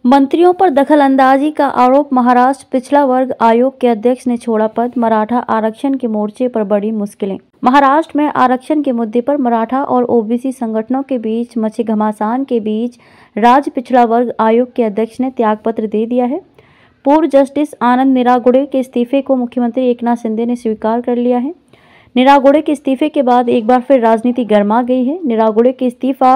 मंत्रियों पर दखलंदाजी का आरोप। महाराष्ट्र पिछड़ा वर्ग आयोग के अध्यक्ष ने छोड़ा पद। मराठा आरक्षण के मोर्चे पर बड़ी मुश्किलें। महाराष्ट्र में आरक्षण के मुद्दे पर मराठा और ओबीसी संगठनों के बीच मचे घमासान के बीच राज्य पिछड़ा वर्ग आयोग के अध्यक्ष ने त्यागपत्र दे दिया है। पूर्व जस्टिस आनंद निरागुड़े के इस्तीफे को मुख्यमंत्री एकनाथ शिंदे ने स्वीकार कर लिया है। निरागुड़े के इस्तीफे के बाद एक बार फिर राजनीति गर्मा गई है। निरागुड़े के इस्तीफा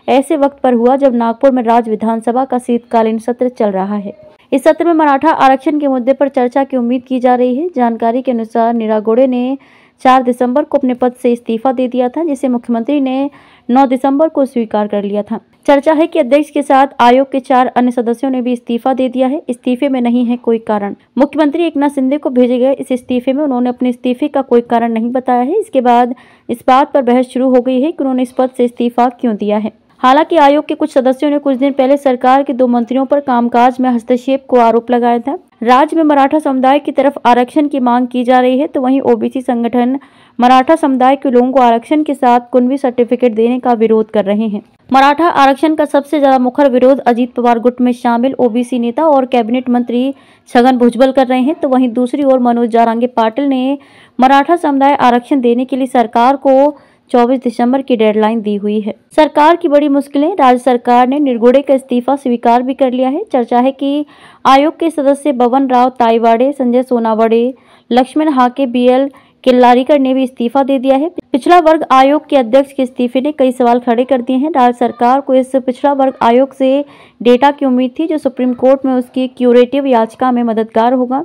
ऐसे वक्त पर हुआ जब नागपुर में राज्य विधानसभा का शीतकालीन सत्र चल रहा है। इस सत्र में मराठा आरक्षण के मुद्दे पर चर्चा की उम्मीद की जा रही है। जानकारी के अनुसार निरागुड़े ने 4 दिसंबर को अपने पद से इस्तीफा दे दिया था, जिसे मुख्यमंत्री ने 9 दिसंबर को स्वीकार कर लिया था। चर्चा है कि अध्यक्ष के साथ आयोग के 4 अन्य सदस्यों ने भी इस्तीफा दे दिया है। इस्तीफे में नहीं है कोई कारण। मुख्यमंत्री एकनाथ शिंदे को भेजे गए इस इस्तीफे में उन्होंने अपने इस्तीफे का कोई कारण नहीं बताया है। इसके बाद इस बात पर बहस शुरू हो गई है कि उन्होंने इस पद से इस्तीफा क्यों दिया है। हालांकि आयोग के कुछ सदस्यों ने कुछ दिन पहले सरकार के 2 मंत्रियों पर कामकाज में हस्तक्षेप को आरोप लगाया था। राज्य में मराठा समुदाय की तरफ आरक्षण की मांग की जा रही है, तो वहीं ओबीसी संगठन मराठा समुदाय के लोगों को आरक्षण के साथ कुणबी सर्टिफिकेट देने का विरोध कर रहे हैं। मराठा आरक्षण का सबसे ज्यादा मुखर विरोध अजीत पवार गुट में शामिल ओबीसी नेता और कैबिनेट मंत्री छगन भुजबल कर रहे हैं, तो वहीं दूसरी ओर मनोज जारांगे पाटिल ने मराठा समुदाय आरक्षण देने के लिए सरकार को 24 दिसंबर की डेडलाइन दी हुई है। सरकार की बड़ी मुश्किलें। राज्य सरकार ने निरागुड़े का इस्तीफा स्वीकार भी कर लिया है। चर्चा है कि आयोग के सदस्य बबन राव ताईवाड़े, संजय सोनावड़े, लक्ष्मण हाके, बीएल किल्लारीकर ने भी इस्तीफा दे दिया है। पिछड़ा वर्ग आयोग के अध्यक्ष के इस्तीफे ने कई सवाल खड़े कर दिए हैं। राज्य सरकार को इस पिछड़ा वर्ग आयोग से डेटा की उम्मीद थी, जो सुप्रीम कोर्ट में उसकी क्यूरेटिव याचिका में मददगार होगा।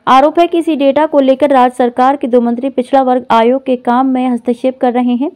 आरोप है कि इसी डेटा को लेकर राज्य सरकार के 2 मंत्री पिछड़ा वर्ग आयोग के काम में हस्तक्षेप कर रहे हैं।